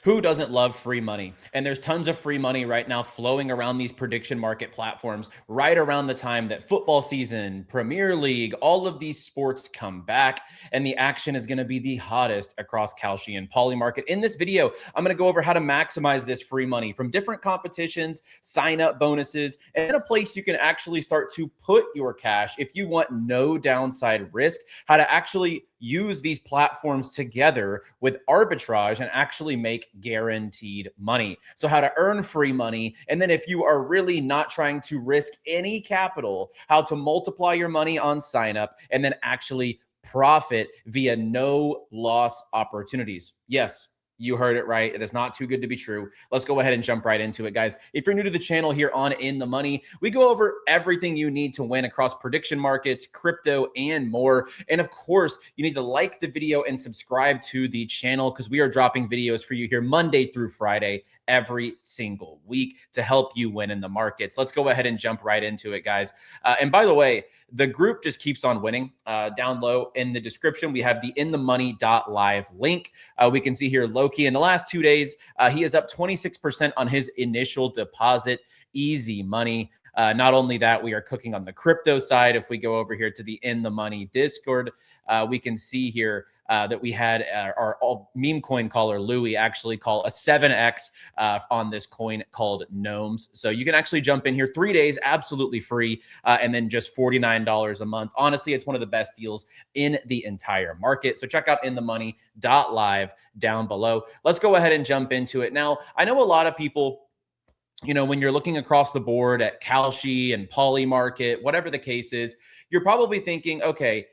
Who doesn't love free money? And there's tons of free money right now flowing around these prediction market platforms right around the time that football season, Premier League, all of these sports come back. And the action is going to be the hottest across Kalshi and Polymarket. In this video, I'm going to go over how to maximize this free money from different competitions, sign up bonuses, and a place you can actually start to put your cash if you want no downside risk, how to actually use these platforms together with arbitrage and actually make guaranteed money. So how to earn free money. And then if you are really not trying to risk any capital, how to multiply your money on sign up and then actually profit via no loss opportunities. Yes, you heard it right. It is not too good to be true. Let's go ahead and jump right into it, guys. If you're new to the channel here on In the Money, we go over everything you need to win across prediction markets, crypto, and more. And of course, you need to like the video and subscribe to the channel because we are dropping videos for you here Monday through Friday every single week to help you win in the markets. Let's go ahead and jump right into it, guys. And by the way, the group just keeps on winning. Down low in the description, we have the inthemoney.live link. We can see here Loki in the last 2 days, he is up 26% on his initial deposit. Easy money. Not only that, we are cooking on the crypto side. If we go over here to the In the Money Discord, we can see here that we had our meme coin caller, Louis, actually call a 7x on this coin called Gnomes. So you can actually jump in here 3 days, absolutely free, and then just $49 a month. Honestly, it's one of the best deals in the entire market. So check out inthemoney.live down below. Let's go ahead and jump into it. Now, I know a lot of people, you know, when you're looking across the board at Kalshi and Polymarket, whatever the case is, you're probably thinking, okay,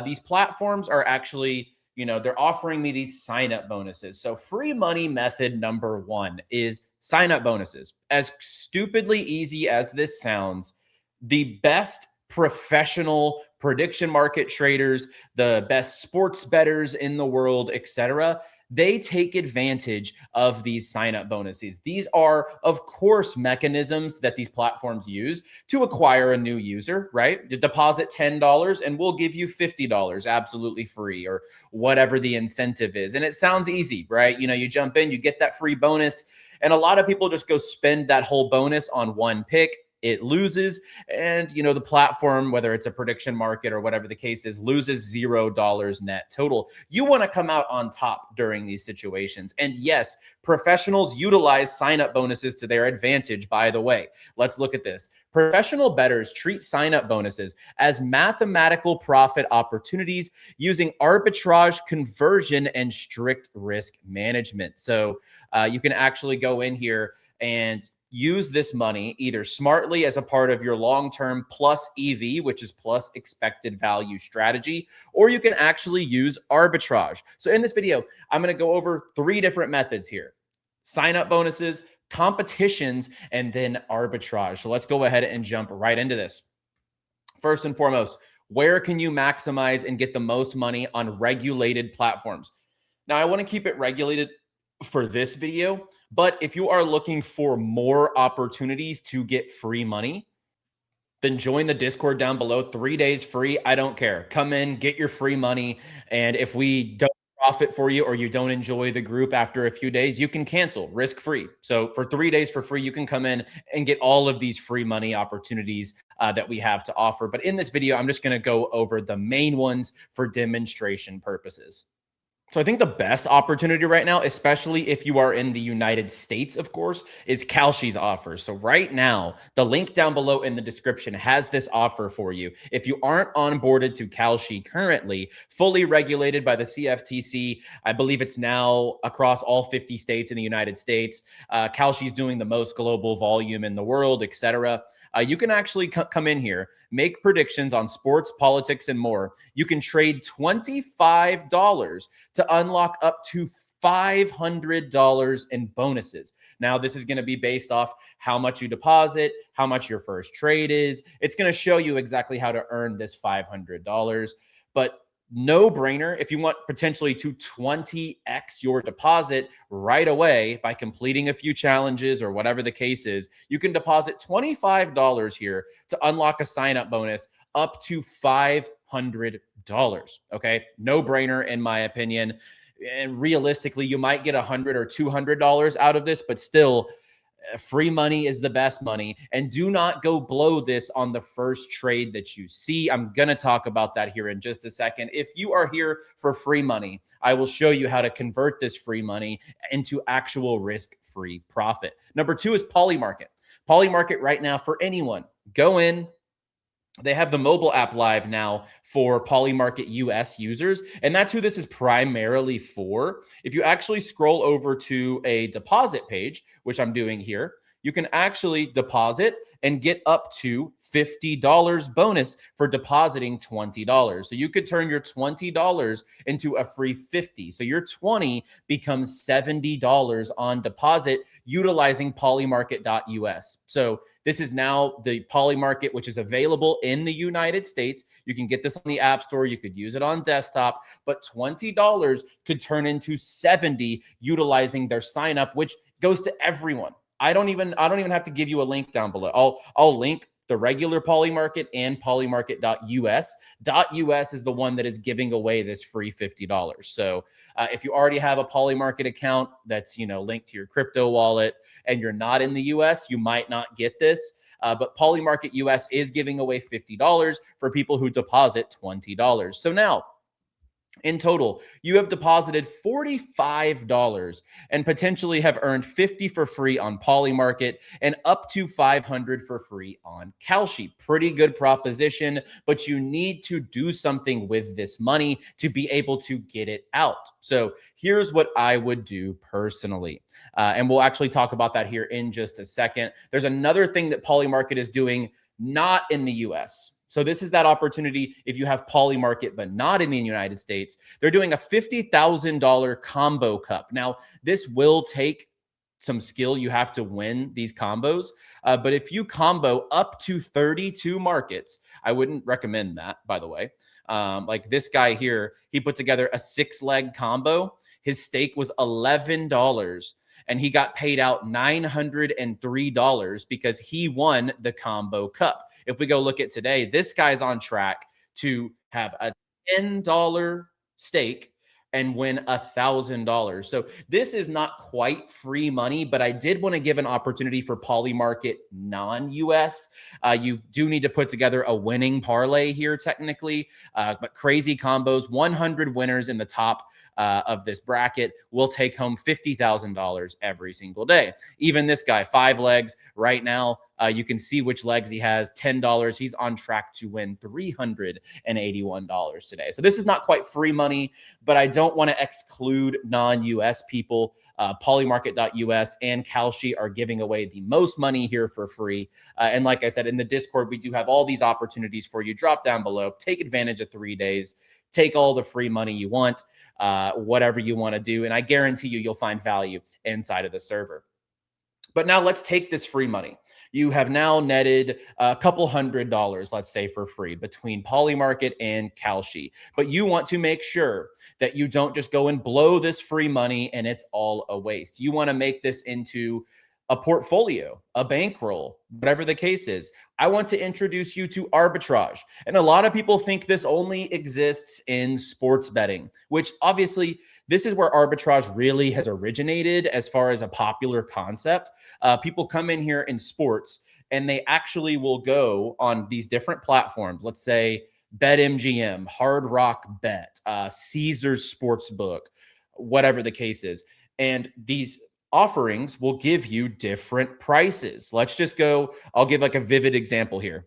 these platforms are actually, you know, they're offering me these sign-up bonuses. So free money method number one is sign-up bonuses. As stupidly easy as this sounds, the best professional prediction market traders, the best sports bettors in the world, etc., they take advantage of these sign-up bonuses. These are, of course, mechanisms that these platforms use to acquire a new user, right? To deposit $10 and we'll give you $50 absolutely free, or whatever the incentive is. And it sounds easy, right? You know, you jump in, you get that free bonus, and a lot of people just go spend that whole bonus on one pick. It loses, and you know, the platform, whether it's a prediction market or whatever the case is, loses $0 net total. You want to come out on top during these situations. And yes, professionals utilize sign-up bonuses to their advantage, by the way. Let's look at this. Professional bettors treat sign-up bonuses as mathematical profit opportunities using arbitrage, conversion, and strict risk management. So you can actually go in here and use this money either smartly as a part of your long-term plus EV, which is plus expected value strategy, or you can actually use arbitrage. So in this video, I'm going to go over 3 different methods here: sign-up bonuses, competitions, and then arbitrage. So let's go ahead and jump right into this. First and foremost, where can you maximize and get the most money on regulated platforms? Now, I want to keep it regulated for this video, but if you are looking for more opportunities to get free money, then join the Discord down below. 3 days free. I don't care. Come in, get your free money. And if we don't profit for you or you don't enjoy the group after a few days, you can cancel risk free. So for 3 days for free, you can come in and get all of these free money opportunities that we have to offer. But in this video, I'm just going to go over the main ones for demonstration purposes. So I think the best opportunity right now, especially if you are in the United States, of course, is Kalshi's offer. So right now, the link down below in the description has this offer for you. If you aren't onboarded to Kalshi currently, fully regulated by the CFTC, I believe it's now across all 50 states in the United States. Kalshi's doing the most global volume in the world, etc. You can actually come in here, make predictions on sports, politics, and more. You can trade $25 to unlock up to $500 in bonuses. Now, this is going to be based off how much you deposit, how much your first trade is. It's going to show you exactly how to earn this $500. But no brainer if you want potentially to 20x your deposit right away by completing a few challenges or whatever the case is. You can deposit $25 here to unlock a sign-up bonus up to $500. Okay, no brainer in my opinion. And realistically, you might get $100 or $200 out of this, but still, free money is the best money. And do not go blow this on the first trade that you see. I'm going to talk about that here in just a second. If you are here for free money, I will show you how to convert this free money into actual risk-free profit. Number 2 is Polymarket. Polymarket right now, for anyone, go in. They have the mobile app live now for Polymarket US users, and that's who this is primarily for. If you actually scroll over to a deposit page, which I'm doing here, you can actually deposit and get up to $50 bonus for depositing $20. So you could turn your $20 into a free $50. So your $20 becomes $70 on deposit utilizing polymarket.us. So this is now the Polymarket, which is available in the United States. You can get this on the App Store. You could use it on desktop, but $20 could turn into $70 utilizing their sign up, which goes to everyone. I don't even have to give you a link down below. I'll link the regular Polymarket and polymarket.us. .us is the one that is giving away this free $50. So if you already have a Polymarket account that's linked to your crypto wallet and you're not in the US, you might not get this. But Polymarket US is giving away $50 for people who deposit $20. So now, in total, you have deposited $45 and potentially have earned $50 for free on Polymarket and up to $500 for free on Kalshi. Pretty good proposition, but you need to do something with this money to be able to get it out. So here's what I would do personally. And we'll actually talk about that here in just a second. There's another thing that Polymarket is doing not in the US. So this is that opportunity if you have Polymarket, but not in the United States. They're doing a $50,000 combo cup. Now, this will take some skill. You have to win these combos. But if you combo up to 32 markets, I wouldn't recommend that, by the way. Like this guy here, he put together a 6-leg combo. His stake was $11. And he got paid out $903 because he won the combo cup. If we go look at today, this guy's on track to have a $10 stake and win $1,000. So this is not quite free money, but I did want to give an opportunity for Polymarket non-US. You do need to put together a winning parlay here technically, but crazy combos, 100 winners in the top of this bracket will take home $50,000 every single day. Even this guy, 5 legs right now. You can see which legs he has, $10. He's on track to win $381 today. So this is not quite free money, but I don't want to exclude non-US people. Polymarket.us and Kalshi are giving away the most money here for free. And like I said, in the Discord, we do have all these opportunities for you. Drop down below, take advantage of 3 days, take all the free money you want, whatever you want to do. And I guarantee you'll find value inside of the server. But now let's take this free money. You have now netted a couple $100, let's say, for free between Polymarket and Kalshi. But you want to make sure that you don't just go and blow this free money and it's all a waste. You want to make this into a portfolio, a bankroll, whatever the case is. I want to introduce you to arbitrage. And a lot of people think this only exists in sports betting, which obviously this is where arbitrage really has originated as far as a popular concept. People come in here in sports and they actually will go on these different platforms. Let's say BetMGM, Hard Rock Bet, Caesars Sportsbook, whatever the case is. And these offerings will give you different prices. Let's just go, I'll give like a vivid example here.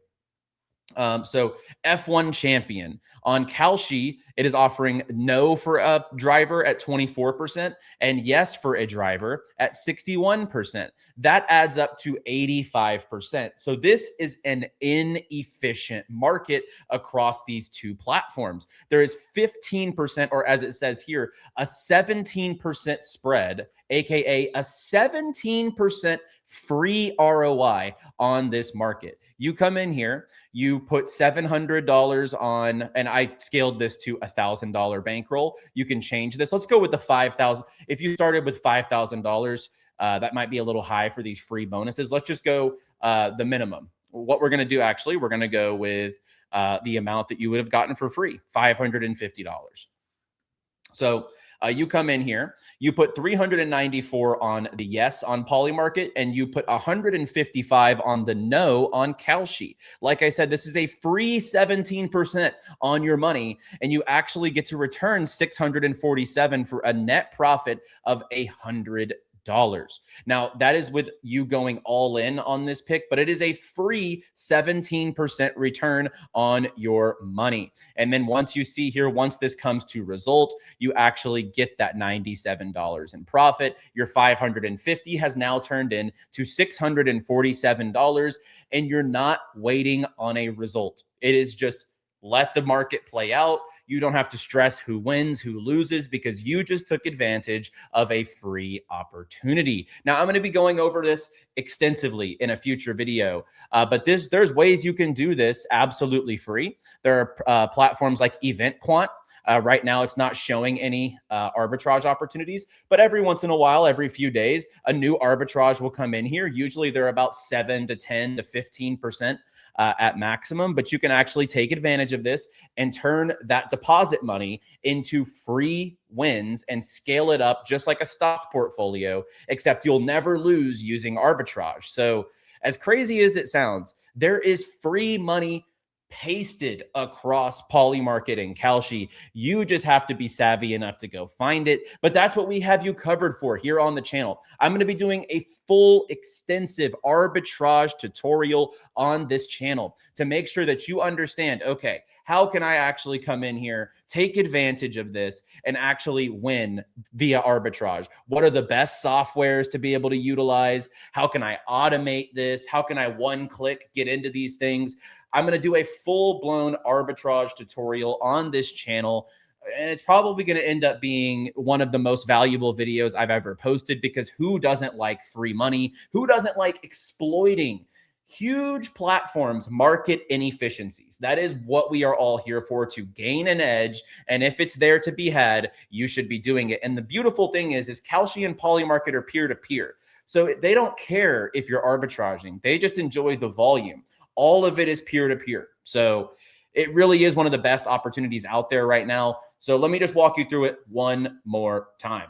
So F1 champion on Kalshi, it is offering no for a driver at 24% and yes for a driver at 61%. That adds up to 85%. So this is an inefficient market across these two platforms. There is 15%, or as it says here, a 17% spread, aka a 17% free ROI on this market. You come in here, you put $700 on, and I scaled this to $1,000 bankroll. You can change this. Let's go with the $5,000. If you started with $5,000, that might be a little high for these free bonuses. Let's just go the minimum. What we're going to do, actually, we're going to go with the amount that you would have gotten for free, $550. So You come in here, you put 394 on the yes on Polymarket, and you put 155 on the no on Kalshi. Like I said, this is a free 17% on your money, and you actually get to return 647 for a net profit of $100. Now, that is with you going all in on this pick, but it is a free 17% return on your money. And then once you see here, once this comes to result, you actually get that $97 in profit. Your 550 has now turned into $647, and you're not waiting on a result. It is just let the market play out. You don't have to stress who wins, who loses, because you just took advantage of a free opportunity. Now, I'm going to be going over this extensively in a future video, but there's ways you can do this absolutely free. There are platforms like EventQuant. Right now, it's not showing any arbitrage opportunities, but every once in a while, every few days, a new arbitrage will come in here. Usually, they're about 7 to 10 to 15% at maximum, but you can actually take advantage of this and turn that deposit money into free wins and scale it up just like a stock portfolio, except you'll never lose using arbitrage. So as crazy as it sounds, there is free money pasted across Polymarket and Kalshi. You just have to be savvy enough to go find it. But that's what we have you covered for here on the channel. I'm going to be doing a full extensive arbitrage tutorial on this channel to make sure that you understand, okay, how can I actually come in here, take advantage of this, and actually win via arbitrage? What are the best softwares to be able to utilize? How can I automate this? How can I one-click get into these things? I'm going to do a full-blown arbitrage tutorial on this channel, and it's probably going to end up being one of the most valuable videos I've ever posted, because who doesn't like free money? Who doesn't like exploiting huge platforms' market inefficiencies? That is what we are all here for, to gain an edge. And if it's there to be had, you should be doing it. And the beautiful thing is Kalshi and Polymarket are peer-to-peer. So they don't care if you're arbitraging. They just enjoy the volume. All of it is peer-to-peer. So it really is one of the best opportunities out there right now. So let me just walk you through it one more time.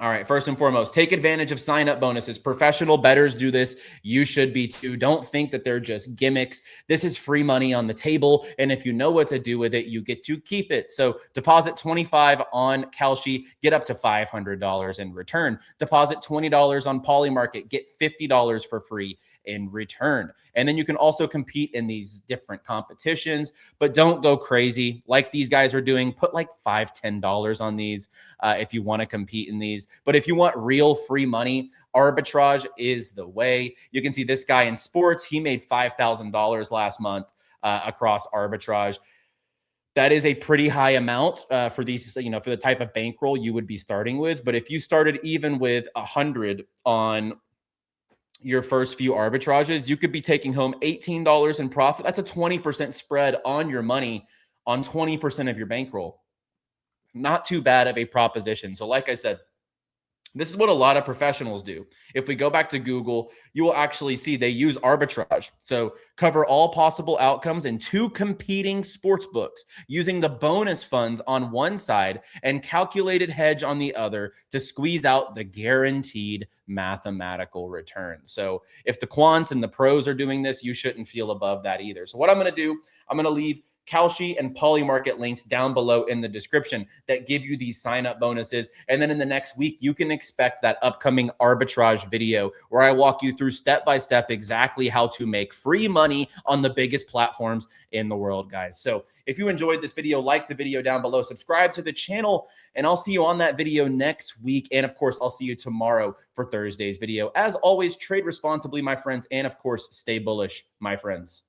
All right, first and foremost, take advantage of sign-up bonuses. Professional bettors do this. You should be too. Don't think that they're just gimmicks. This is free money on the table, and if you know what to do with it, you get to keep it. So deposit $25 on Kalshi, get up to $500 in return. Deposit $20 on Polymarket, get $50 for free in return. And then you can also compete in these different competitions, but don't go crazy like these guys are doing. Put like $5, $10 on these if you want to compete in these. But if you want real free money, arbitrage is the way. You can see this guy in sports, he made $5,000 last month across arbitrage. That is a pretty high amount for these, for the type of bankroll you would be starting with. But if you started even with 100 on your first few arbitrages, you could be taking home $18 in profit. That's a 20% spread on your money on 20% of your bankroll. Not too bad of a proposition. So like I said, this is what a lot of professionals do. If we go back to Google, you will actually see they use arbitrage. So cover all possible outcomes in 2 competing sports books using the bonus funds on one side and calculated hedge on the other to squeeze out the guaranteed mathematical return. So if the quants and the pros are doing this, you shouldn't feel above that either. So what I'm going to do, I'm going to leave Kalshi and Polymarket links down below in the description that give you these sign-up bonuses. And then in the next week, you can expect that upcoming arbitrage video where I walk you through step-by-step exactly how to make free money on the biggest platforms in the world, guys. So if you enjoyed this video, like the video down below, subscribe to the channel, and I'll see you on that video next week. And of course, I'll see you tomorrow for Thursday's video. As always, trade responsibly, my friends, and of course, stay bullish, my friends.